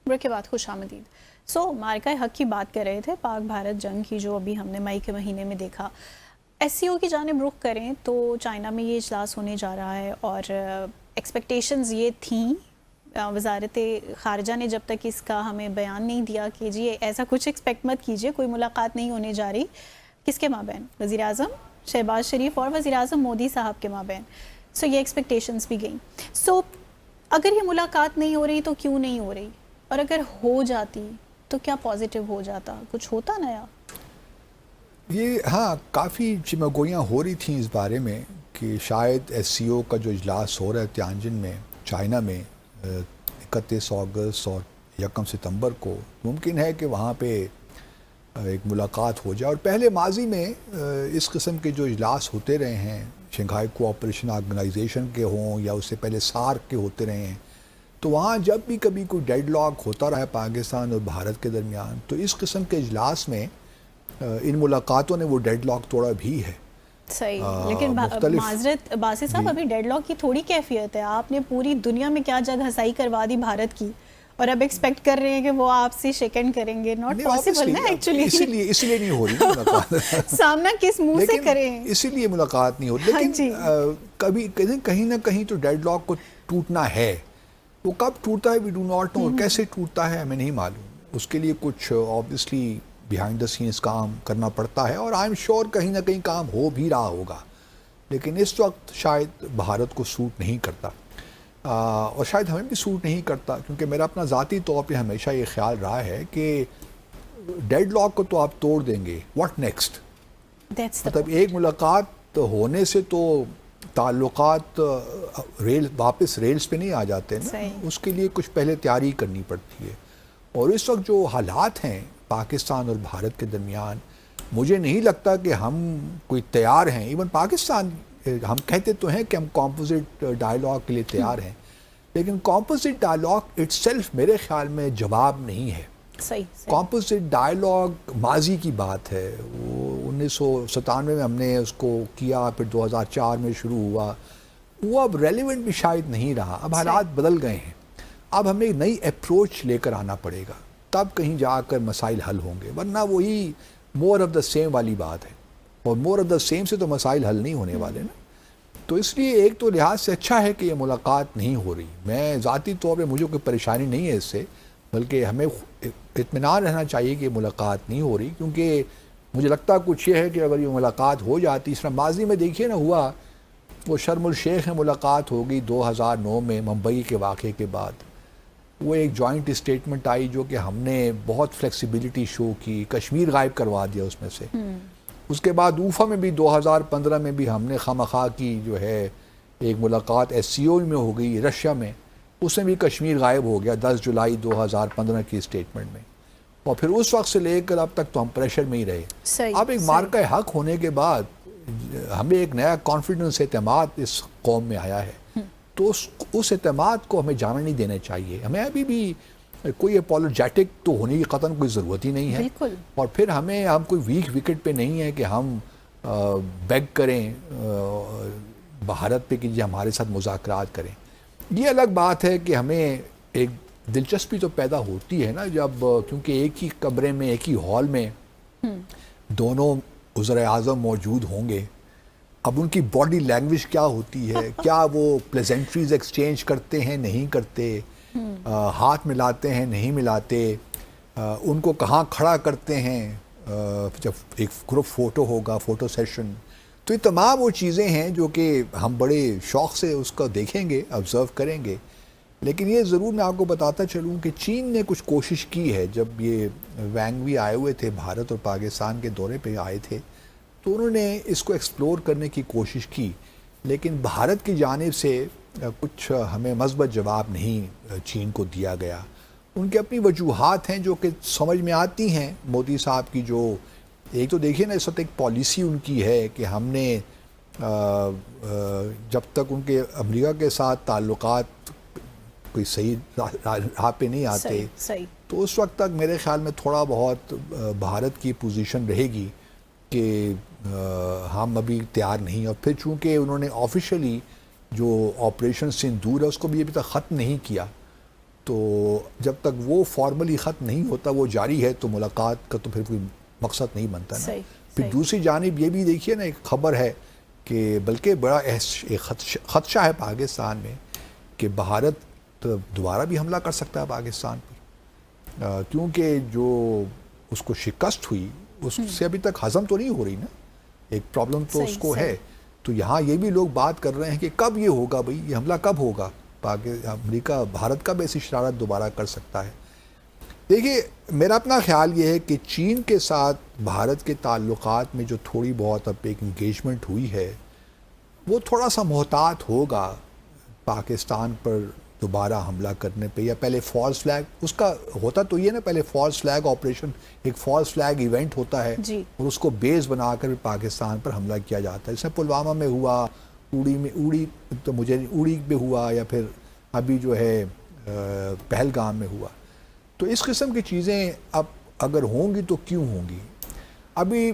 Break کے بعد خوش آمدید. مارکہ حق کی بات کر رہے تھے، پاک بھارت جنگ کی جو ابھی ہم نے مئی کے مہینے میں دیکھا. ایس سی او کی جانب رخ کریں تو چائنا میں یہ اجلاس ہونے جا رہا ہے اور ایکسپیکٹیشنز یہ تھیں. وزارت خارجہ نے جب تک اس کا ہمیں بیان نہیں دیا کہ جی ایسا کچھ ایکسپیکٹ مت کیجئے، کوئی ملاقات نہیں ہونے جا رہی. کس کے مابین؟ وزیر اعظم شہباز شریف اور وزیر اعظم مودی صاحب کے مابین. یہ ایکسپیکٹیشنز بھی گئیں. اگر یہ ملاقات نہیں ہو رہی تو کیوں نہیں ہو رہی؟ اور اگر ہو جاتی تو کیا پازیٹیو ہو جاتا؟ کچھ ہوتا نیا؟ یہ کافی چمگوئیاں ہو رہی تھیں اس بارے میں کہ شاید ایس سی او کا جو اجلاس ہو رہا ہے تیانجن میں چائنا میں 31 اگست اور 1 ستمبر کو، ممکن ہے کہ وہاں پہ ایک ملاقات ہو جائے. اور پہلے ماضی میں اس قسم کے جو اجلاس ہوتے رہے ہیں، شنگھائی کوآپریشن آرگنائزیشن کے ہوں یا اس سے پہلے سارک کے ہوتے رہے ہیں، تو وہاں جب بھی کبھی کوئی ڈیڈ لاک ہوتا رہا ہے پاکستان اور بھارت کے درمیان، تو اس قسم کے اجلاس میں ان ملاقاتوں نے وہ ڈیڈ لاک توڑا بھی ہے. صحیح. لیکن معذرت باسط صاحب، ابھی ڈیڈ لاک کی تھوڑی کیفیت ہے. آپ نے پوری دنیا میں کیا جگ ہسائی کروا دی بھارت کی، اور اب ایکسپیکٹ کر رہے ہیں کہ وہ آپ سے شیکنڈ کریں گے. ناٹ پاسبل نا ایکچولی. اس لیے نہیں ہو رہی ملاقات. سامنا کس منہ سے کریں؟ اسی لیے ملاقات نہیں ہوتی. لیکن کبھی کہیں نہ کہیں تو ڈیڈ لاک کو ٹوٹنا ہے. وہ کب ٹوٹتا ہے وی ڈو ناٹ نو، اور کیسے ٹوٹتا ہے ہمیں نہیں معلوم. اس کے لیے کچھ آبویسلی بیہائنڈ دا سینس کام کرنا پڑتا ہے، اور آئی ایم شیور کہیں نہ کہیں کام ہو بھی رہا ہوگا. لیکن اس وقت شاید بھارت کو سوٹ نہیں کرتا، اور شاید ہمیں بھی سوٹ نہیں کرتا، کیونکہ میرا اپنا ذاتی طور پہ ہمیشہ یہ خیال رہا ہے کہ ڈیڈ لاک کو تو آپ توڑ دیں گے، واٹ نیکسٹ؟ مطلب ایک ملاقات ہونے سے تو تعلقات واپس ریلز پہ نہیں آ جاتے نا. اس کے لیے کچھ پہلے تیاری کرنی پڑتی ہے. اور اس وقت جو حالات ہیں پاکستان اور بھارت کے درمیان، مجھے نہیں لگتا کہ ہم کوئی تیار ہیں. ایون پاکستان، ہم کہتے تو ہیں کہ ہم کمپوزٹ ڈائلاگ کے لیے تیار ہیں، لیکن کمپوزٹ ڈائلاگ اٹ سیلف میرے خیال میں جواب نہیں ہے. کمپوزٹ ڈائلاگ ماضی کی بات ہے. وہ 1997 میں ہم نے اس کو کیا، پھر 2004 میں شروع ہوا. وہ اب ریلیونٹ بھی شاید نہیں رہا. اب حالات بدل گئے ہیں. اب ہمیں ایک نئی اپروچ لے کر آنا پڑے گا، تب کہیں جا کر مسائل حل ہوں گے. ورنہ وہی مور آف دا سیم والی بات ہے، اور مور آف دا سیم سے تو مسائل حل نہیں ہونے والے نا. تو اس لیے ایک تو لحاظ سے اچھا ہے کہ یہ ملاقات نہیں ہو رہی. میں ذاتی طور پہ مجھے کوئی پریشانی نہیں ہے اس سے، بلکہ ہمیں اطمینان رہنا چاہیے کہ یہ ملاقات نہیں ہو رہی. کیونکہ مجھے لگتا کچھ یہ ہے کہ اگر یہ ملاقات ہو جاتی، اس طرح ماضی میں دیکھیے نا ہوا، وہ شرم الشیخ میں ملاقات ہو گئی 2009 میں ممبئی کے واقعے کے بعد. وہ ایک جوائنٹ اسٹیٹمنٹ آئی جو کہ ہم نے بہت فلیکسیبلٹی شو کی، کشمیر غائب کروا دیا اس میں سے. اس کے بعد اوفا میں بھی 2015 میں بھی ہم نے خواہ کی جو ہے ایک ملاقات ایس سی او میں ہو گئی رشیا میں، اس میں بھی کشمیر غائب ہو گیا 10 جولائی 2015 کی اسٹیٹمنٹ میں. اور پھر اس وقت سے لے کر اب تک تو ہم پریشر میں ہی رہے. اب ایک مارکہ حق ہونے کے بعد ہمیں ایک نیا کانفیڈنس، اعتماد اس قوم میں آیا ہے. تو اس اعتماد کو ہمیں جانا نہیں دینا چاہیے. ہمیں ابھی بھی کوئی اپولوجیٹک تو ہونے کی قطعاً کوئی ضرورت ہی نہیں ہے. اور پھر ہم کوئی ویک وکٹ پہ نہیں ہے کہ ہم بیگ کریں بھارت پہ کہ جی ہمارے ساتھ مذاکرات کریں. یہ الگ بات ہے کہ ہمیں ایک دلچسپی تو پیدا ہوتی ہے نا جب، کیونکہ ایک ہی کمرے میں، ایک ہی ہال میں دونوں وزراء اعظم موجود ہوں گے. اب ان کی باڈی لینگویج کیا ہوتی ہے، کیا وہ پلیزنٹریز ایکسچینج کرتے ہیں نہیں کرتے، ہاتھ ملاتے ہیں نہیں ملاتے، ان کو کہاں کھڑا کرتے ہیں جب ایک گروپ فوٹو ہوگا، فوٹو سیشن. تو یہ تمام وہ چیزیں ہیں جو کہ ہم بڑے شوق سے اس کو دیکھیں گے، آبزرو کریں گے. لیکن یہ ضرور میں آپ کو بتاتا چلوں کہ چین نے کچھ کوشش کی ہے. جب یہ وینگ وی آئے ہوئے تھے بھارت اور پاکستان کے دورے پہ آئے تھے، تو انہوں نے اس کو ایکسپلور کرنے کی کوشش کی. لیکن بھارت کی جانب سے کچھ ہمیں مثبت جواب نہیں چین کو دیا گیا. ان کی اپنی وجوہات ہیں جو کہ سمجھ میں آتی ہیں. مودی صاحب کی جو ایک تو دیکھیے نا، اس وقت ایک پالیسی ان کی ہے کہ ہم نے جب تک ان کے امریکہ کے ساتھ تعلقات کوئی صحیح راہ پہ نہیں آتے، تو اس وقت تک میرے خیال میں تھوڑا بہت بھارت کی پوزیشن رہے گی کہ ہم ابھی تیار نہیں. اور پھر چونکہ انہوں نے آفیشلی جو آپریشن سندور ہے اس کو بھی ابھی تک ختم نہیں کیا، تو جب تک وہ فارملی ختم نہیں ہوتا، وہ جاری ہے، تو ملاقات کا تو پھر کوئی مقصد نہیں بنتا نا. پھر دوسری جانب یہ بھی دیکھیے نا، ایک خبر ہے کہ بلکہ بڑا ایک خدشہ ہے پاکستان میں کہ بھارت دوبارہ بھی حملہ کر سکتا ہے پاکستان پر، کیونکہ جو اس کو شکست ہوئی اس سے ابھی تک ہضم تو نہیں ہو رہی نا، ایک پرابلم تو اس کو ہے. تو یہاں یہ بھی لوگ بات کر رہے ہیں کہ کب یہ ہوگا بھئی، یہ حملہ کب ہوگا. امریکہ بھارت کا بھی ایسی شرارت دوبارہ کر سکتا ہے. دیکھیے میرا اپنا خیال یہ ہے کہ چین کے ساتھ بھارت کے تعلقات میں جو تھوڑی بہت اب ایک انگیجمنٹ ہوئی ہے، وہ تھوڑا سا محتاط ہوگا پاکستان پر دوبارہ حملہ کرنے پہ، یا پہلے فالس فلیگ اس کا ہوتا تو یہ نا، پہلے فالس فلیگ آپریشن، ایک فالس فلیگ ایونٹ ہوتا ہے اور اس کو بیس بنا کر پاکستان پر حملہ کیا جاتا ہے. جیسے پلوامہ میں ہوا، اوڑی تو مجھے اوڑی پہ ہوا، یا پھر ابھی جو ہے پہلگام میں ہوا. تو اس قسم کی چیزیں اب اگر ہوں گی تو کیوں ہوں گی، ابھی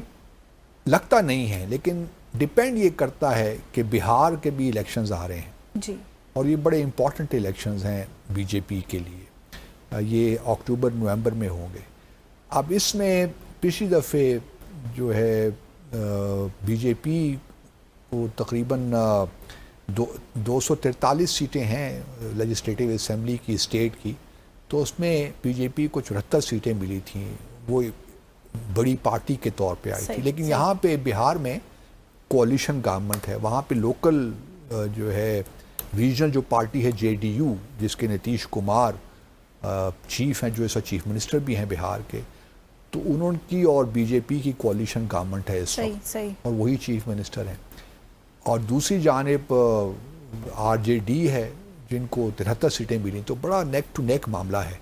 لگتا نہیں ہے. لیکن ڈیپینڈ یہ کرتا ہے کہ بہار کے بھی الیکشنز آ رہے ہیں جی، اور یہ بڑے امپورٹنٹ الیکشنز ہیں بی جے پی کے لیے. یہ اکتوبر نومبر میں ہوں گے. اب اس میں پچھلی دفعے جو ہے بی جے پی کو تقریباً 243 سیٹیں ہیں لیجسلیٹو اسمبلی کی اسٹیٹ کی، تو اس میں بی جے پی کو 74 سیٹیں ملی تھیں، وہ بڑی پارٹی کے طور پہ آئی تھی. لیکن یہاں پہ بہار میں کولیشن گورنمنٹ ہے، وہاں پہ لوکل جو ہے ریجنل جو پارٹی ہے جے ڈی یو، جس کے نتیش کمار چیف ہیں، جو ایسا چیف منسٹر بھی ہیں بہار کے، تو انہوں کی اور بی جے پی کی کولیشن گورنمنٹ ہے اس وقت، اور وہی چیف منسٹر ہیں. اور دوسری جانب آر جے ڈی ہے جن کو 73 سیٹیں ملی، تو بڑا نیک ٹو نیک معاملہ ہے.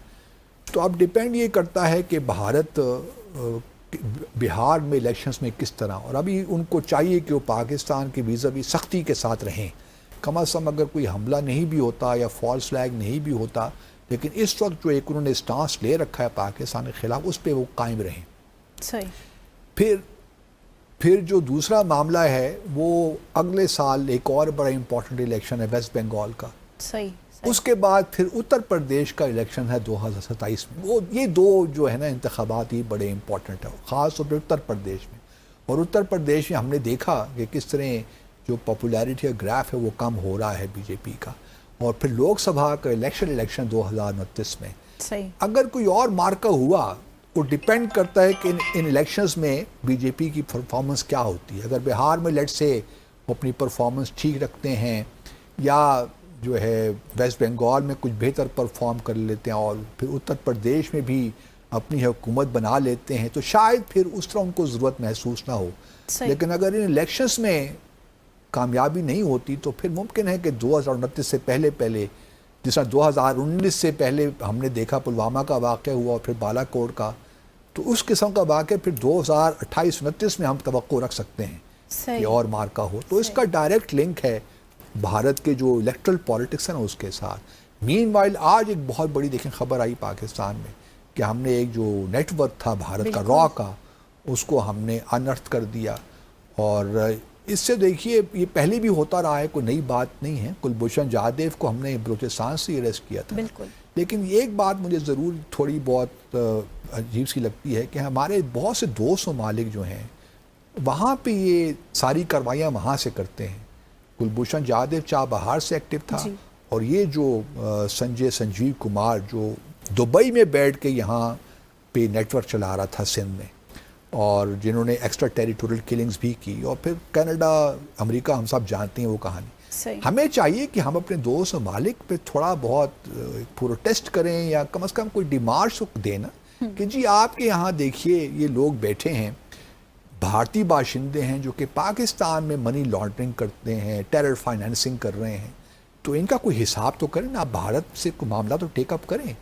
تو اب ڈیپینڈ یہ کرتا ہے کہ بھارت بہار میں الیکشنز میں کس طرح، اور ابھی ان کو چاہیے کہ وہ پاکستان کے ویزا بھی سختی کے ساتھ رہیں. کم از کم اگر کوئی حملہ نہیں بھی ہوتا یا فالس فلیگ نہیں بھی ہوتا، لیکن اس وقت جو ایک انہوں نے سٹانس لے رکھا ہے پاکستان کے خلاف، اس پہ وہ قائم رہیں. صحیح. پھر جو دوسرا معاملہ ہے وہ اگلے سال ایک اور بڑا امپورٹنٹ الیکشن ہے ویسٹ بنگال کا. صحیح. اس کے بعد پھر اتر پردیش کا الیکشن ہے 2027 میں. وہ یہ دو جو ہے نا انتخابات، یہ بڑے امپورٹنٹ ہیں خاص طور پہ اتر پردیش میں. اور اتر پردیش میں ہم نے دیکھا کہ کس طرح جو پاپولیرٹی کا گراف ہے وہ کم ہو رہا ہے بی جے پی کا. اور پھر لوک سبھا کا الیکشن 2029 میں. صحیح. اگر کوئی اور مارکا ہوا، وہ ڈیپینڈ کرتا ہے کہ ان الیکشنز میں بی جے پی کی پرفارمنس کیا ہوتی ہے. اگر بہار میں لیٹ سے وہ اپنی پرفارمنس ٹھیک رکھتے ہیں، یا جو ہے ویسٹ بنگال میں کچھ بہتر پرفارم کر لیتے ہیں، اور پھر اتر پردیش میں بھی اپنی حکومت بنا لیتے ہیں، تو شاید پھر اس طرح ان کو ضرورت محسوس نہ ہو. لیکن اگر ان الیکشنز میں کامیابی نہیں ہوتی تو پھر ممکن ہے کہ 2029 سے پہلے جس طرح 2019 سے پہلے ہم نے دیکھا پلوامہ کا واقعہ ہوا اور پھر بالا کوٹ کا، تو اس قسم کا واقعہ پھر 2028-29 میں ہم توقع رکھ سکتے ہیں کہ اور مارکا ہو. تو اس کا ڈائریکٹ لنک ہے بھارت کے جو الیکٹرل پالیٹکس ہیں اس کے ساتھ. مین وائل آج ایک بہت بڑی دیکھیں خبر آئی پاکستان میں کہ ہم نے ایک جو نیٹ ورک تھا بھارت کا را کا، اس کو ہم نے انرتھ کر دیا. اور اس سے دیکھیے یہ پہلے بھی ہوتا رہا ہے، کوئی نئی بات نہیں ہے. کلبھوشن جادیو کو ہم نے بلوچستان سے اریسٹ کیا تھا. لیکن ایک بات مجھے ضرور تھوڑی بہت عجیب سی لگتی ہے کہ ہمارے بہت سے دوست ممالک جو ہیں وہاں پہ یہ ساری کارروائیاں وہاں سے کرتے ہیں. کلبھوشن جادیو چابہار سے ایکٹیو تھا، اور یہ جو سنجیو کمار جو دبئی میں بیٹھ کے یہاں پہ نیٹ ورک چلا رہا تھا سندھ میں، اور جنہوں نے ایکسٹرا ٹیریٹوریل کلنگز بھی کی، اور پھر کینیڈا امریکہ ہم سب جانتے ہیں وہ کہانی. ہمیں چاہیے کہ ہم اپنے دوست ممالک پہ تھوڑا بہت پروٹیسٹ کریں، یا کم از کم کوئی ڈیمارش دیں نا کہ جی آپ کے یہاں دیکھیے یہ لوگ بیٹھے ہیں، بھارتی باشندے ہیں جو کہ پاکستان میں منی لانڈرنگ کرتے ہیں، ٹیرر فائنینسنگ کر رہے ہیں، تو ان کا کوئی حساب تو کریں نا. آپ بھارت سے کوئی معاملہ تو ٹیک اپ کریں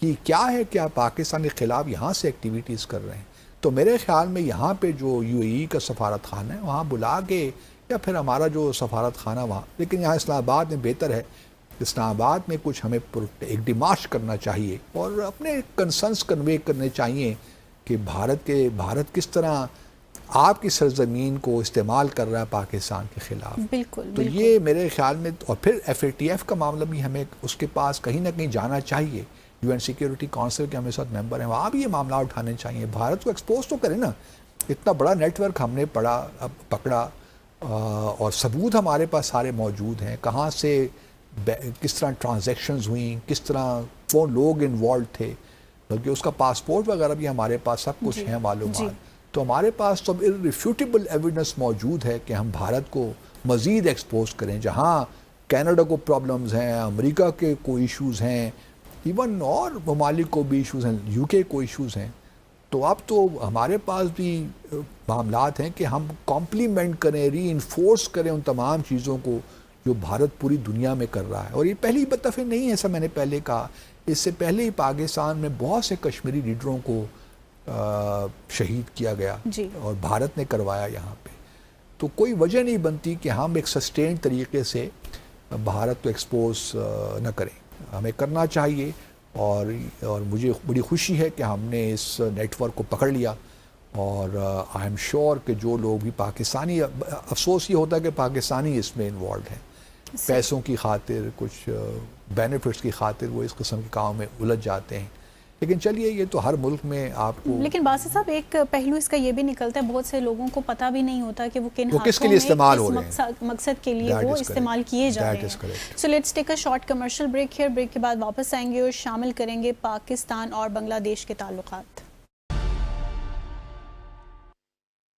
کہ کیا ہے کہ آپ پاکستان کے خلاف یہاں سے ایکٹیویٹیز کر رہے ہیں. تو میرے خیال میں یہاں پہ جو یو اے ای کا سفارت خانہ ہے وہاں بلا کے، یا پھر ہمارا جو سفارت خانہ وہاں، لیکن یہاں اسلام آباد میں بہتر ہے، اسلام آباد میں کچھ ہمیں ایک ڈیمارش کرنا چاہیے اور اپنے کنسرنس کنوے کرنے چاہیے کہ بھارت کس طرح آپ کی سرزمین کو استعمال کر رہا ہے پاکستان کے خلاف. تو یہ میرے خیال میں، اور پھر ایف اے ٹی ایف کا معاملہ بھی ہمیں اس کے پاس کہیں نہ کہیں جانا چاہیے UN سیکیورٹی کونسل کے ہمارے ساتھ ممبر ہیں, وہاں بھی یہ معاملہ اٹھانے چاہیے. بھارت کو ایکسپوز تو کریں نا, اتنا بڑا نیٹ ورک ہم نے پکڑا اور ثبوت ہمارے پاس سارے موجود ہیں, کہاں سے کس طرح ٹرانزیکشنز ہوئیں, کس طرح کون لوگ انوالو تھے, بلکہ اس کا پاسپورٹ وغیرہ بھی ہمارے پاس سب کچھ ہیں معلومات. تو ہمارے پاس تو irrefutable ایویڈنس موجود ہے کہ ہم بھارت کو مزید ایکسپوز کریں. جہاں کینیڈا کو پرابلمز ہیں, امریکہ کے کوئی ایشوز ہیں, ایون اور ممالک کو بھی ایشوز ہیں, UK کو ایشوز ہیں, تو اب تو ہمارے پاس بھی معاملات ہیں کہ ہم کمپلیمنٹ کریں, ری انفورس کریں ان تمام چیزوں کو جو بھارت پوری دنیا میں کر رہا ہے. اور یہ پہلی دفعہ نہیں ہے, ایسا میں نے پہلے کہا, اس سے پہلے ہی پاکستان میں بہت سے کشمیری لیڈروں کو شہید کیا گیا اور بھارت نے کروایا یہاں پہ. تو کوئی وجہ نہیں بنتی کہ ہم ایک سسٹین طریقے سے بھارت کو ایکسپوز نہ کریں. ہمیں کرنا چاہیے, اور مجھے بڑی خوشی ہے کہ ہم نے اس نیٹ ورک کو پکڑ لیا, اور آئی ایم شیور کہ جو لوگ بھی پاکستانی, افسوس یہ ہوتا ہے کہ پاکستانی اس میں انوالوڈ ہیں, پیسوں کی خاطر, کچھ بینیفٹس کی خاطر وہ اس قسم کے کام میں الجھ جاتے ہیں. لیکن چلیے, یہ تو ہر ملک میں آپ کو. لیکن باسط صاحب ایک پہلو اس کا یہ بھی نکلتا ہے, بہت سے لوگوں کو پتہ بھی نہیں ہوتا کہ وہ کس کے لیے استعمال ہو رہے ہیں, مقصد کے لیے وہ استعمال کیے جا رہے ہیں. So let's take a short commercial break here. Break کے بعد واپس آئیں گے اور شامل کریں گے پاکستان اور بنگلہ دیش کے تعلقات.